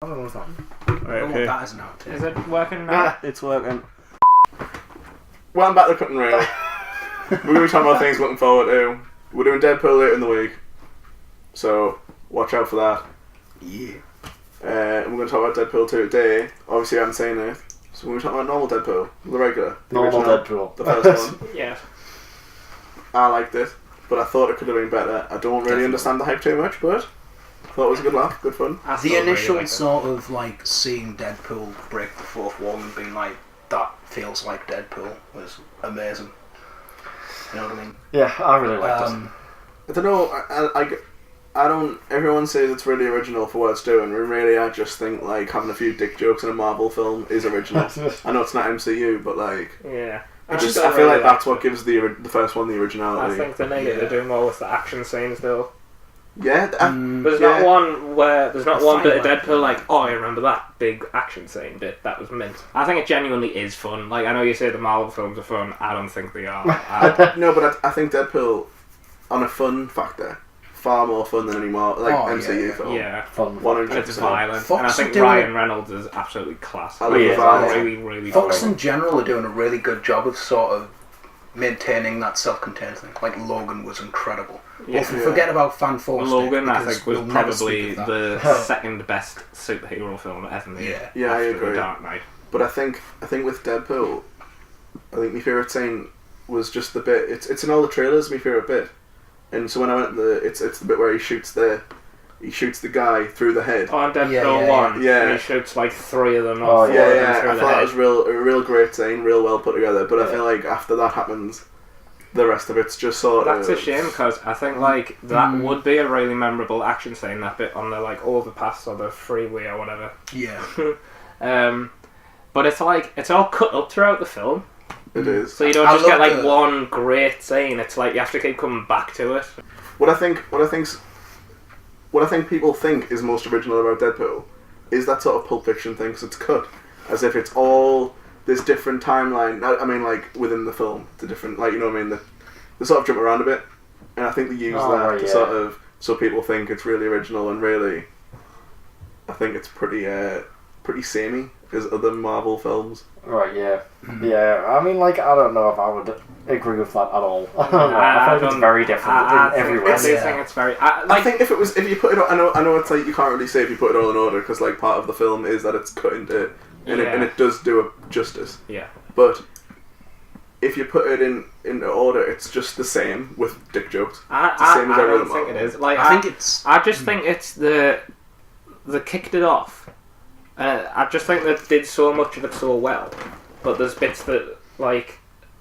I don't know what's that. Right, okay. That is an outtake. Is it working now? It's working. Welcome back to The Cutting Reel. We're going to be talking about things looking forward to. We're doing Deadpool later in the week, so watch out for that. Yeah. And we're going to talk about Deadpool 2 today. Obviously I haven't seen it, so we're going to talk about normal Deadpool, the regular, the Normal original, Deadpool. the first one. Yeah. I liked it, but I thought it could have been better. I don't really understand the hype too much, but I thought it was a good laugh, good fun. The initial sort of like seeing Deadpool break the fourth wall and being like, that feels like Deadpool was amazing. You know what I mean? Yeah, I really liked it. I don't know, I don't, everyone says it's really original for what it's doing, and really I just think like having a few dick jokes in a Marvel film is original. I know it's not MCU, but like... Yeah. I feel like that's what gives the first one the originality. I think they needed to do more with the action scenes though. Yeah, there's not one where there's not one bit of Deadpool like, oh, I remember that big action scene bit. That was mint. I think it genuinely is fun. Like, I know you say the Marvel films are fun. I don't think they are. No, but I think Deadpool, on a fun factor, far more fun than any more MCU film. Yeah, Fun. 100%. It's violent, Fox and I think are doing Ryan Reynolds is absolutely class. I love the violence. Really, really. Fox fun. in general are doing a really good job of sort of maintaining that self-contained thing. Like Logan was incredible. Yeah. If we forget about fan force, Logan, I think, was probably the second best superhero film ever made. Yeah, I after agree. Dark Knight. But I think with Deadpool, I think my favourite scene was just the bit. It's in all the trailers. My favourite bit, and so when I went it's the bit where he shoots the guy through the head. On Deadpool 1, yeah. he shoots like 3 of them Oh, off. Yeah. Through I the thought head. it was a real great scene, real well put together. But I feel like after that happens, the rest of it's just sort of... That's a shame, because I think like that would be a really memorable action scene, that bit on the like overpass or the freeway or whatever. Yeah. But it's like, it's all cut up throughout the film. It is. So you don't just get like one great scene, it's like you have to keep coming back to it. What I think people think is most original about Deadpool is that sort of Pulp Fiction thing, because it's cut as if it's all this different timeline. I mean, like within the film, the different, like, you know what I mean. They sort of jump around a bit, and I think they use that to sort of so people think it's really original, and really, I think it's pretty samey as other Marvel films. Right, yeah. Yeah, I mean, like, I don't know if I would agree with that at all. I think it's very different in every way. I do think it's very... I think if you put it... I know it's like, you can't really say if you put it all in order, because like part of the film is that it's cut into... And it does do it justice. Yeah. But if you put it in order, it's just the same with dick jokes. It's the same as I every don't other think it Marvel. is. Like, I just think it's they kicked it off. I just think they did so much of it so well, but there's bits that, like,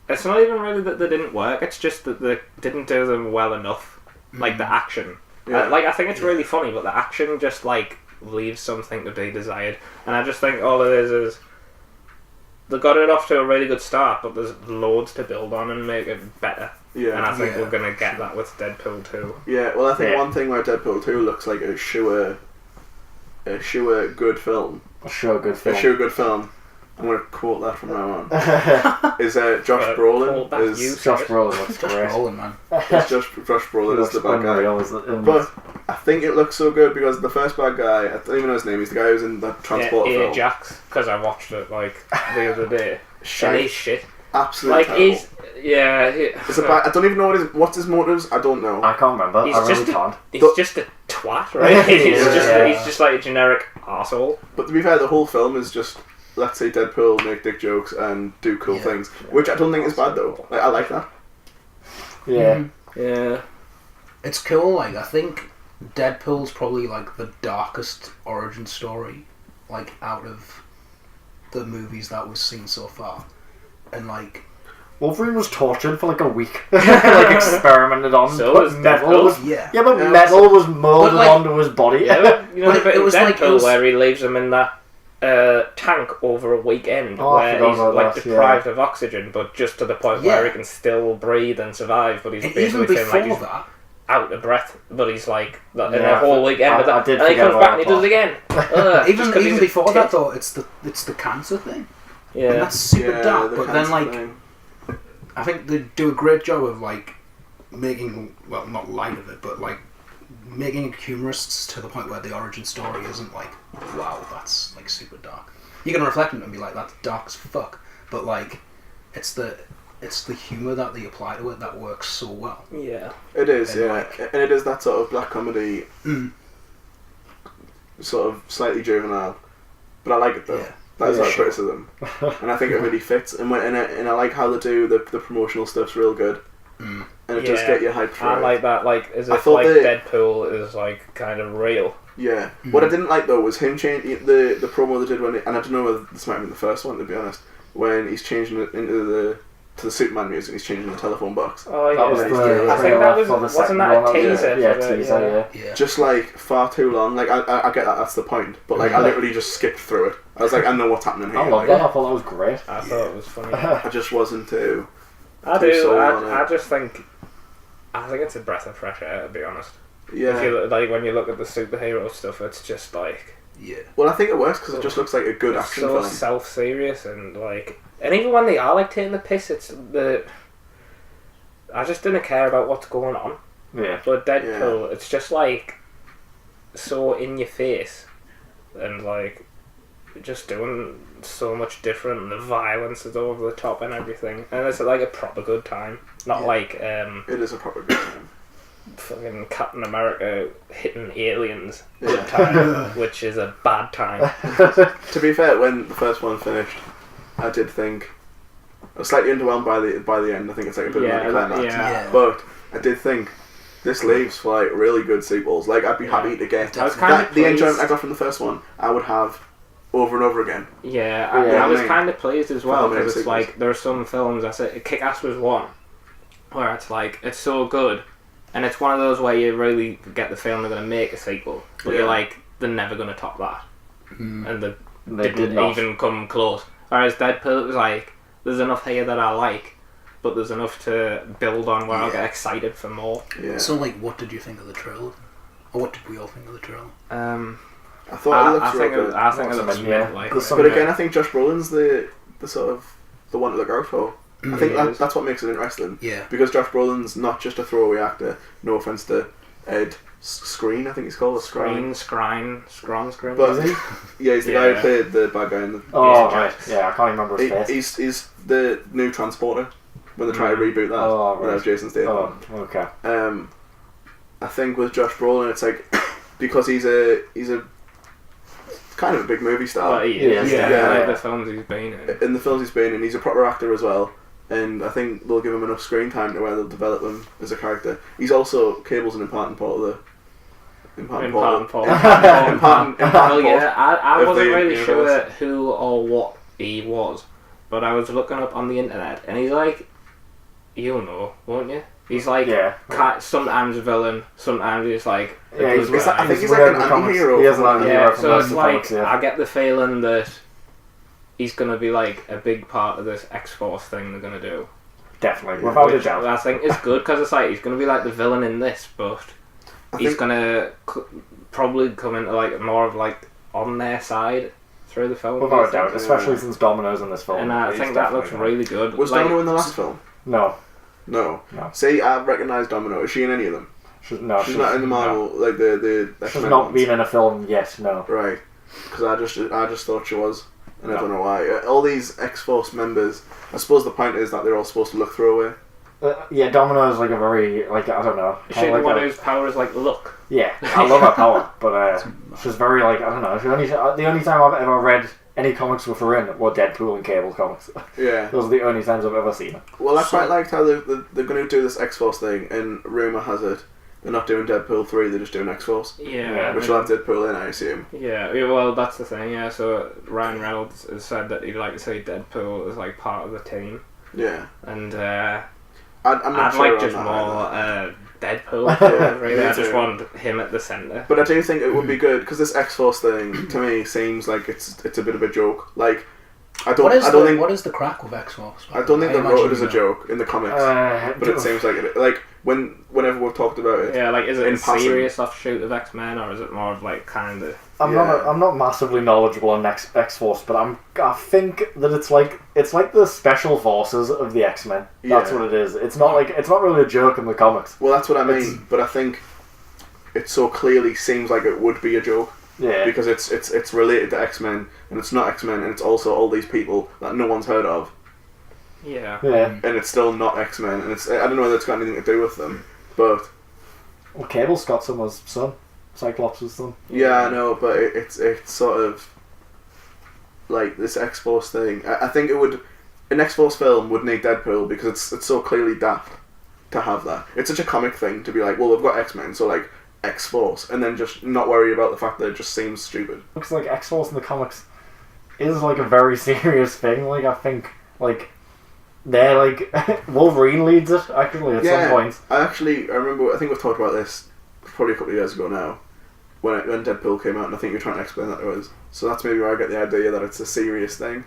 it's not even really that they didn't work, it's just that they didn't do them well enough. Like, the action. Yeah. Like, I think it's really funny, but the action just, like, leaves something to be desired. And I just think all it is they got it off to a really good start, but there's loads to build on and make it better. Yeah. And I think we're going to get that with Deadpool 2. Yeah, well, I think one thing where Deadpool 2 looks like a sure good film. A sure good film. I'm going to quote that from now on. Is Josh Brolin. Josh Brolin looks great. Josh Brolin is the bad guy. But I think it looks so good because the first bad guy, I don't even know his name, he's the guy who's in the Transporter film. Ajax, because I watched it like the other day. And he's shit. Absolutely like, terrible. I don't even know what's his motives. I don't know. I can't remember. I really can't. He's just a twat, right? He's just like a generic arsehole. But to be fair, the whole film is just, let's say Deadpool make dick jokes and do cool things, which I don't think is bad though. Like, I like that. Yeah. Yeah. It's cool. Like, I think Deadpool's probably like the darkest origin story, like, out of the movies that we've seen so far. And like, Wolverine was tortured for like a week, like experimented on. So was metal was but metal was molded onto his body. Yeah, you know, but it was Deadpool like where he leaves him in that tank over a weekend, where he's like deprived of oxygen, but just to the point where he can still breathe and survive. But he's basically feeling like he's out of breath. But he's like in a whole weekend, and he comes back and he does it again. Even before that, though, it's the cancer thing. Yeah, and that's super dark. But then, like, I think they do a great job of like making, well, not light of it, but like making it humorous to the point where the origin story isn't like, wow, that's like super dark. You can reflect on it and be like, that's dark as fuck. But like, it's the humour that they apply to it that works so well. Yeah. It is, And, yeah. like- And it is that sort of black comedy, sort of slightly juvenile. But I like it though. Yeah. That is Yeah, our sure. criticism. And I think it really fits. And I like how they do the promotional stuff's real good. And it does get you hyped for I it. like that, like, as I if, thought like, they- Deadpool is, like, kind of real. Yeah. What I didn't like though was him changing the promo they did when, and I don't know whether this might have been the first one to be honest, when he's changing it into the Superman music, he's changing the telephone box. Oh, yeah. That was I the think that was, for the wasn't second that a one, teaser? Yeah, for the- teaser, Yeah. Just like far too long. Like I get that's the point, but like I literally just skipped through it. I was like, I know what's happening here. I love Like, that. I thought that was great. I thought it was funny. I just wasn't too. I Too do. sold on I it. just think. I think it's a breath of fresh air, to be honest. Yeah. If you, like, when you look at the superhero stuff, it's just like Yeah. Well, I think it works because it just looks like a good it's action so film. self-serious and like, and even when they are like taking the piss, it's the. I just didn't care about what's going on. Yeah. But Deadpool, it's just like so in your face, and like just doing so much different. And the violence is over the top and everything, and it's like a proper good time. Not like It is a proper good time. fucking Captain America hitting aliens Yeah. good time, which is a bad time. To be fair, when the first one finished, I did think I was slightly underwhelmed by the end. I think it's like a bit of an anticlimax. yeah. But I did think this leaves for like really good sequels. Like I'd be happy to get I was kind of the enjoyment pleased. I got from the first one. I would have over and over again. Yeah, Yeah, I was I mean, kind of pleased as well for how many because it's sequels? like there are some films. I said Kick-Ass was one where it's like it's so good, and it's one of those where you really get the feeling they're going to make a sequel, but Yeah. you're like they're never going to top that, and they They didn't did not. even come close. Whereas Deadpool, it was like there's enough here that I like, but there's enough to build on where I'll get excited for more. Yeah. So, like, what did you think of the trailer? Or what did we all think of the trailer? I thought it I looks real think good. I think it looks Yeah. mint, like, There's But again, I think Josh Brolin's the sort of the one to look out for. I think He is. that's what makes it interesting. Yeah. Because Josh Brolin's not just a throwaway actor. No offense to Ed Screen, I think he's called. Screen. But yeah, he's the guy Yeah. who played the bad guy in the. Oh, Easy right. Jacks. Yeah, I can't remember his face. He's the new Transporter when they try to reboot that. Oh, When right. have Jason Statham. Oh, okay. I think with Josh Brolin, it's like because he's a kind of a big movie star. Well, he is, Yeah. yeah, Yeah. like the films he's been in. In the films he's been in, he's a proper actor as well, and I think they'll give him enough screen time to where they'll develop him as a character. He's also Cable's an important part of the Important part. part. Important Well, part. yeah, I of wasn't the really universe. sure who or what he was, but I was looking up on the internet, and he's like, you'll know, won't you? He's like, Yeah. sometimes a villain, sometimes he's like, a Yeah, good he's- guy. I think he's weird like an in the comics. anti-hero. He is an anti-hero. Yeah, from so most it's of the like, comics, yeah. I get the feeling that he's going to be like a big part of this X-Force thing they're going to do. Definitely, Yeah. without a Which doubt. I think is good because it's like he's going to be like the villain in this, but I he's think- going to probably come into like more of like on their side through the film. Without I a think. doubt, especially since Domino's in this film. And I He's think that looks definitely- really good. Was like, Domino in the last film? No. No. No. See, I recognise Domino. Is she in any of them? She's She's not in the Marvel, like the No. She's X-Men not ones. been in a film yet, no. Right. Because I just thought she was, and I No. don't know why. All these X-Force members, I suppose the point is that they're all supposed to look throwaway. Yeah, Domino is like a very, like, I don't know. is kinda she the like one a- whose power is like look? Yeah, I love her power, but she's very, like, I don't know. The only time I've ever read any comics with her in were Deadpool and Cable comics. Yeah. Those are the only times I've ever seen her. Well, I quite liked how they're going to do this X-Force thing, and rumour has it they're not doing Deadpool 3, they're just doing X-Force. Yeah. Which will have Deadpool in, I assume. Yeah, well, that's the thing, yeah. So Ryan Reynolds has said that he'd like to see Deadpool as like part of the team. Yeah. And I'm not I'd sure like on just that more either. Deadpool. Yeah, Really, me I just too. want him at the centre. But I do think it would be good, because this X-Force thing, to me, seems like it's a bit of a joke. Like, I don't think... What is the crack with X-Force? I don't think they wrote it as a joke in the comics, Uh, but it seems like it. Like whenever we've talked about it, Yeah, like is it in a passing. serious offshoot of X-Men, or is it more of like kind of? I'm Yeah. not massively knowledgeable on X-Force, but I think that it's like the special forces of the X-Men. That's Yeah. what it is. It's not really a joke in the comics. well, that's what I mean. It's- But I think it so clearly seems like it would be a joke. Yeah. Because it's related to X-Men, and it's not X-Men, and it's also all these people that no one's heard of. Yeah. And it's still not X-Men, and I don't know whether it's got anything to do with them, but... Well, Cable Scott's son. Cyclops' son. Yeah, I know, but it's sort of... like, this X-Force thing. I think it would... An X-Force film would need Deadpool, because it's so clearly daft to have that. It's such a comic thing to be like, well, we've got X-Men, so, like, X-Force, and then just not worry about the fact that it just seems stupid. Looks like X-Force in the comics is, like, a very serious thing. Like, I think, like... They're like Wolverine leads it actually at some point. I remember. I think we've talked about this probably a couple of years ago now, when Deadpool came out, and I think you're trying to explain that to us. So that's maybe where I get the idea that it's a serious thing.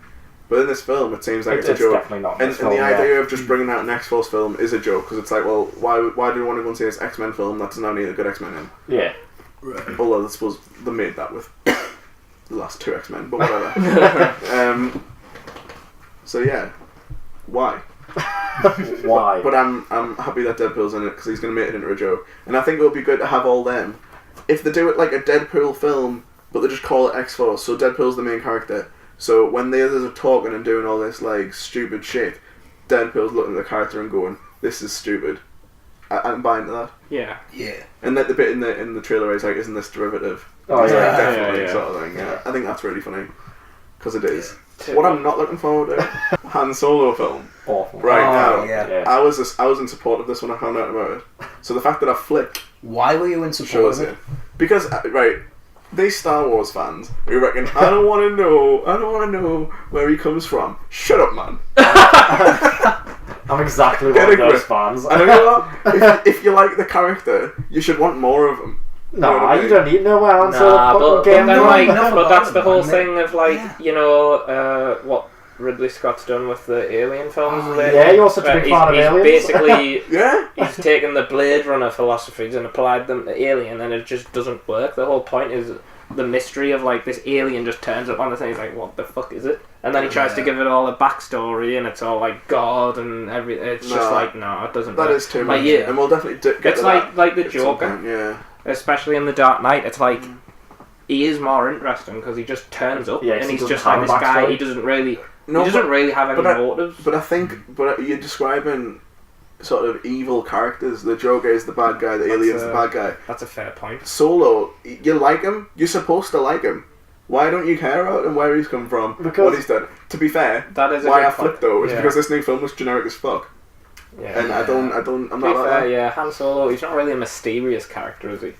But in this film, it seems like it's a joke. Definitely not. And the idea of just bringing out an X-Force film is a joke, because it's like, well, why do you want to go and see this X-Men film that doesn't have any of the good X-Men in? Yeah. Right. Although I suppose they made that with the last two X-Men, but whatever. So yeah. Why? Why? But I'm happy that Deadpool's in it, because he's going to make it into a joke. And I think it would be good to have all them. If they do it like a Deadpool film, but they just call it X-Force, so Deadpool's the main character. So when the others are talking and doing all this like stupid shit, Deadpool's looking at the character and going, "This is stupid." I'm buying that. Yeah. Yeah. And like the bit in the trailer is like, "Isn't this derivative?" Oh It's yeah, like, definitely yeah. sort of thing. Yeah. I think that's really funny, because it is. Yeah. What I'm not looking forward to, Han Solo film. Awful. Right now, Yeah. I was in support of this when I found out about it. So the fact that I flipped Why were you in support shows of it. it? Because right, these Star Wars fans who reckon I don't want to know where he comes from. Shut up, man. I'm exactly Get one of a those grip. fans. And you know what? If you like the character, you should want more of them. No, you don't need to know where Han Solo Nah, but fucking then came like, enough but about that's it, the whole man. thing of like, Yeah. you know, what Ridley Scott's done with the Alien films. Oh, lately. yeah, you're such a big fan of he's Aliens. Basically, Yeah. he's taken the Blade Runner philosophies and applied them to Alien, and it just doesn't work. The whole point is the mystery of like this alien just turns up on the thing. He's like, what the fuck is it? And then he tries to give it all a backstory, and it's all like God and everything. It's just like, no, it doesn't work. That is too much. Like, yeah. And we'll definitely get It's to like that the at some Joker. point, yeah. Especially in The Dark Knight, it's like he is more interesting because he just turns up Yeah, 'cause and he he's doesn't just like have a this guy. backstory. He doesn't really, No, he doesn't really have any but motives. But I think, you're describing sort of evil characters. The Joker is the bad guy. The alien's the bad guy. That's a fair point. Solo, you like him. You're supposed to like him. Why don't you care about him, where he's come from, Because- what he's done? To be fair, That is a why good I flipped though is Yeah. because this new film was generic as fuck, Yeah. and I'm To not be like fair, that. yeah, Han Solo. He's not really a mysterious character, is he?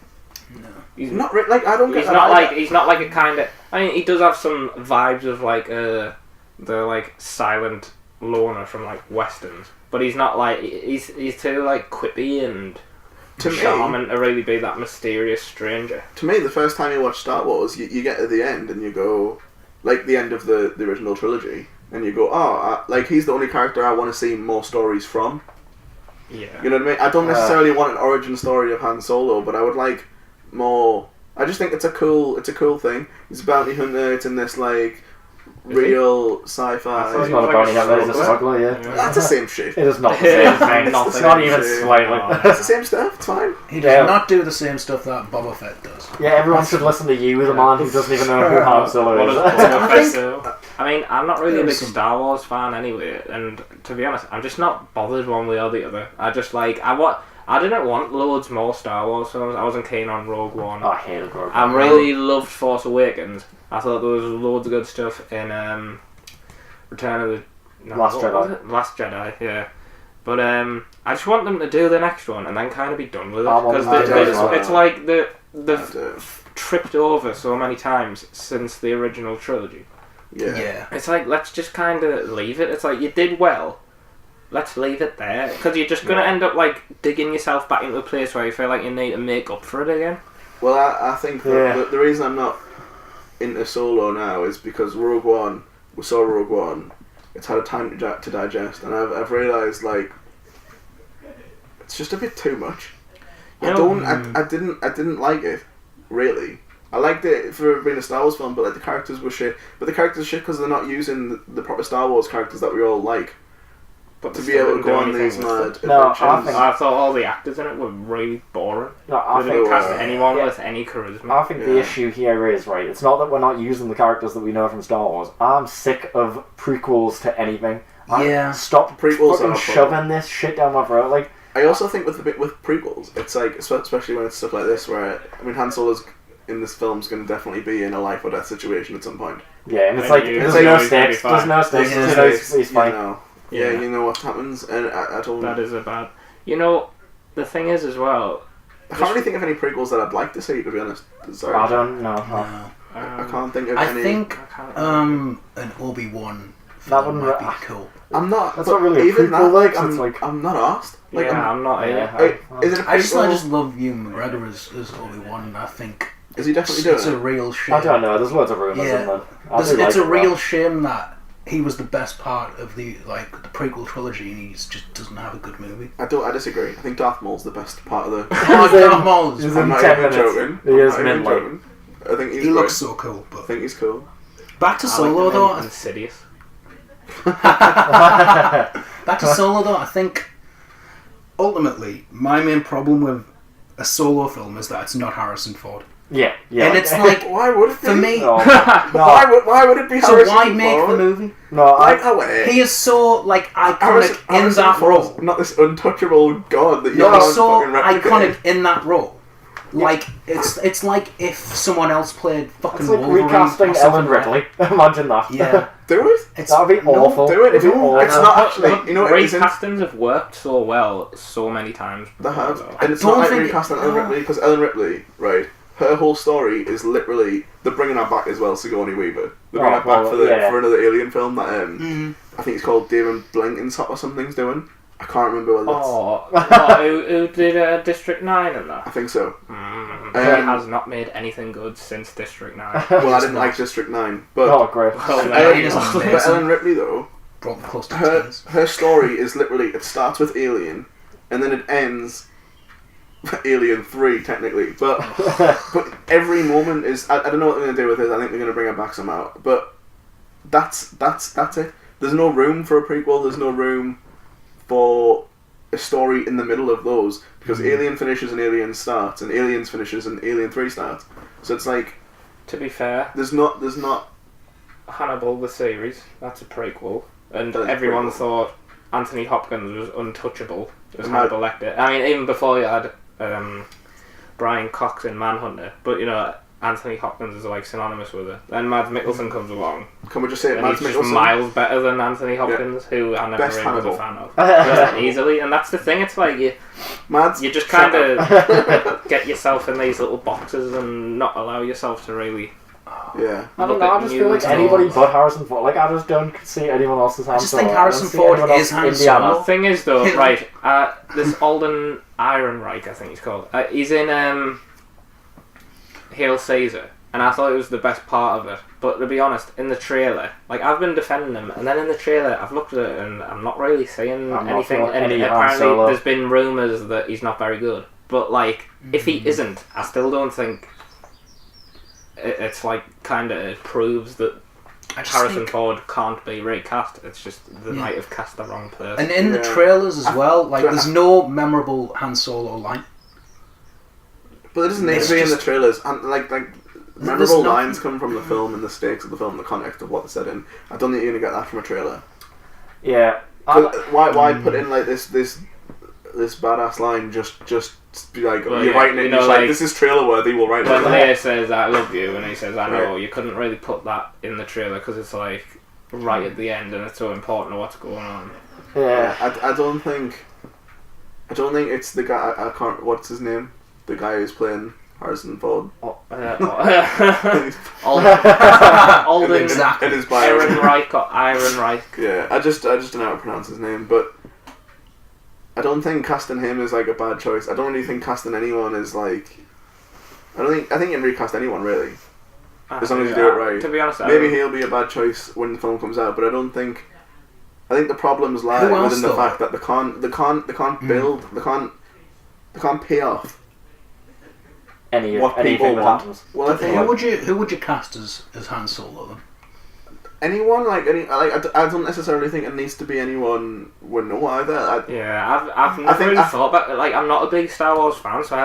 No. He's Not like I don't get He's that not either. like he's not like a kind of. I mean, he does have some vibes of like the like silent loner from like westerns, but he's not like he's too like quippy and To me- charming to really be that mysterious stranger. To me, the first time you watch Star Wars, you get to the end and you go, like the end of the original trilogy, and you go, like he's the only character I want to see more stories from. Yeah. You know what I mean? I don't necessarily want an origin story of Han Solo, but I would like more. I just think it's a cool thing. He's a bounty hunter. It's in this like real sci-fi. He's not a bounty hunter, he's a smuggler, yeah. That's the same shit. It is not the same thing. Nothing. It's not even Same. slightly. It's the same stuff. It's fine. He does Yeah. not do the same stuff that Boba Fett does. Yeah, everyone should listen to you, the man who doesn't even know who Han Solo What is. does Boba Fett do? I mean, I'm not really a big There's some- Star Wars fan anyway, and to be honest, I'm just not bothered one way or the other. I just like I didn't want loads more Star Wars films. I wasn't keen on Rogue One. Oh, I hated Rogue I One. really loved Force Awakens. I thought there was loads of good stuff in Return of the Last what Jedi. was it? Last Jedi, yeah. But I just want them to do the next one and then kind of be done with it I want because them to do it as well. it's like That's they've tripped over so many times since the original trilogy. Yeah. It's like let's just kind of leave it. It's like you did well. Let's leave it there because you're just gonna end up like digging yourself back into a place where you feel like you need to make up for it again. Well, I think Yeah. the reason I'm not into Solo now is because Rogue One. We saw Rogue One. It's had a time to digest, and I've realised like it's just a bit too much. You I know- don't. I didn't like it really. I liked it for being a Star Wars film, but like the characters were shit. But the characters are shit because they're not using the proper Star Wars characters that we all like. but to be able to go on these mad adventures. I thought all the actors in it were really boring. No, they didn't cast anyone with any charisma. I think the issue here is, right, it's not that we're not using the characters that we know from Star Wars. I'm sick of prequels to anything. Stop fucking shoving this shit down my throat. Like, I also think with prequels, it's like, especially when it's stuff like this, where, I mean, Han Solo's in this film's going to definitely be in a life or death situation at some point. Yeah, and it's like, there's no stakes. There's no stakes. He's fine. You know what happens, and I don't... That is a bad... You know, the thing is as well... I can't really think of any prequels that I'd like to see, to be honest. Sorry. I don't know. I can't think of any... I think an Obi-Wan film would be cool. I'm not... That's not really even a prequel, that, I'm not asked. Like, I'm not... Is it a prequel? I just love Ewan McGregor as Obi-Wan, and I think... Is he definitely doing it? It's a real shame. I don't know, there's loads of rumours in there. It's a real shame that he was the best part of the prequel trilogy and he just doesn't have a good movie. I disagree. I think Darth Maul's the best part of the... Darth Maul is... I'm not even joking. He is joking. I think he looks so cool. But I think he's cool. Back to Solo though... Insidious. Back to Solo though, I think... Ultimately, my main problem with a Solo film is that it's not Harrison Ford. Yeah. And it's like, why would it be? For me, why would it be so Harrison why Ford? make the movie? No, he is so iconic in that role. Not this untouchable god that you can't so fucking replicate. Iconic in that role. Like it's like if someone else played fucking it's like Wolverine recasting Ellen Ripley. Imagine that. Yeah. Do it? That'd be awful. Do it. It's not actually. You know, recastings have worked so well so many times. They have, and it's not like recasting Ellen Ripley because Ellen Ripley, right? Her whole story is literally they're bringing her back as well, Sigourney Weaver. They're bringing her back for another Alien film that I think it's called David Blankenship or something's doing. I can't remember what that's. Who did District 9 and that? I think so. He has not made anything good since District 9. Well, I didn't like District 9, but great. But Ellen Ripley though, her story is literally it starts with Alien, and then it ends. Alien 3 technically, but every moment is I don't know what they're going to do with it. I think they're going to bring it back somehow, but that's it. There's no room for a prequel. There's no room for a story in the middle of those because Alien finishes and Alien starts, and Aliens finishes and Alien 3 starts. So it's like, to be fair, there's not Hannibal the series. That's a prequel, and everyone thought Anthony Hopkins was untouchable as Hannibal Lecter. I mean, even before you had Brian Cox in Manhunter, but you know Anthony Hopkins is like synonymous with it. Then Mads Mikkelsen comes along. Can we just say Mads Mikkelsen? He's miles better than Anthony Hopkins, who I never really was a fan of. Easily, and that's the thing. It's like you just kind of get yourself in these little boxes and not allow yourself to really. Yeah. I don't know, I just feel like anybody but Harrison Ford. Like, I just don't see anyone else's Han Solo. I just think Harrison Ford is Han Solo. The thing is, though, right, this Alden Ehrenreich, I think he's called, he's in Hail Caesar, and I thought it was the best part of it. But to be honest, in the trailer, like, I've been defending him, and then in the trailer, I've looked at it, and I'm not really seeing anything. And apparently, there's been rumours that he's not very good. But, like, if he isn't, I still don't think... It's like kind of proves that Harrison Ford can't be recast. It's just they might have cast the wrong person. And in the trailers as well, like there's no memorable Han Solo line. But it doesn't need to be in the trailers. And like memorable lines come from the film and the stakes of the film, the context of what they said in. I don't think you're gonna get that from a trailer. Yeah. Why put in like this badass line just be like, you're writing it, like, this is trailer worthy, we'll write it. When Leia says, I love you, and he says, I know, you couldn't really put that in the trailer because it's like right at the end and it's so important to what's going on. Yeah, I don't think it's the guy, I can't, what's his name? The guy who's playing Harrison Ford. Alden exactly. Ehrenreich or Ehrenreich. Yeah, I just don't know how to pronounce his name, but I don't think casting him is like a bad choice. I don't really think casting anyone is like. I think you can recast anyone really, as long as you do it right. To be honest, maybe he'll be a bad choice when the film comes out, but I don't think. I think the problems lie within the fact that they can't build, they can't pay off what people want. Well, I think who would you cast as Han Solo then? anyone I don't necessarily think it needs to be anyone we know either. I've never really thought about it. Like, I'm not a big Star Wars fan, so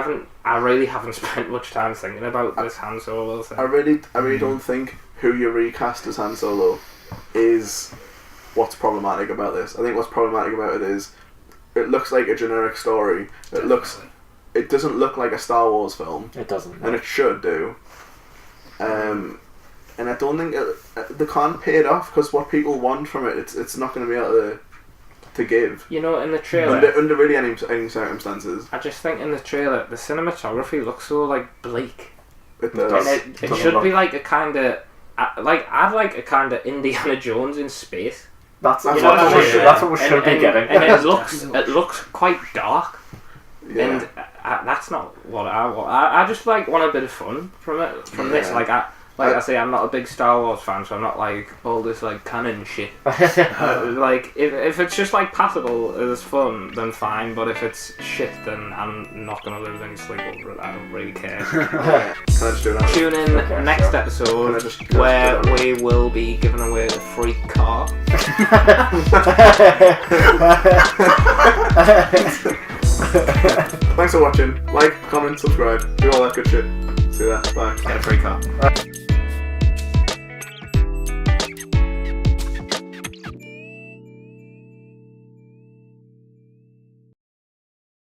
I really haven't spent much time thinking about this Han Solo thing. I really don't think who you recast as Han Solo is what's problematic about this. I think what's problematic about it is it looks like a generic story. It doesn't look like a Star Wars film. It doesn't, and it should do. And I don't think they can't pay it off, because what people want from it, it's not going to be able to give. You know, in the trailer, under really any circumstances. I just think in the trailer, the cinematography looks so like bleak. It does. And it should be like a kind of I'd like a kind of Indiana Jones in space. That's what we should be getting. And it looks quite dark. Yeah. And that's not what I want. I just want a bit of fun from this. Like I say, I'm not a big Star Wars fan, so I'm not like all this like canon shit. Like if it's just like passable as fun, then fine. But if it's shit, then I'm not gonna lose any sleep over it. I don't really care. Can I just do that? Tune in next episode where we will be giving away a free car. Thanks for watching. Like, comment, subscribe, do all that good shit. See you there. Bye. Get a free car.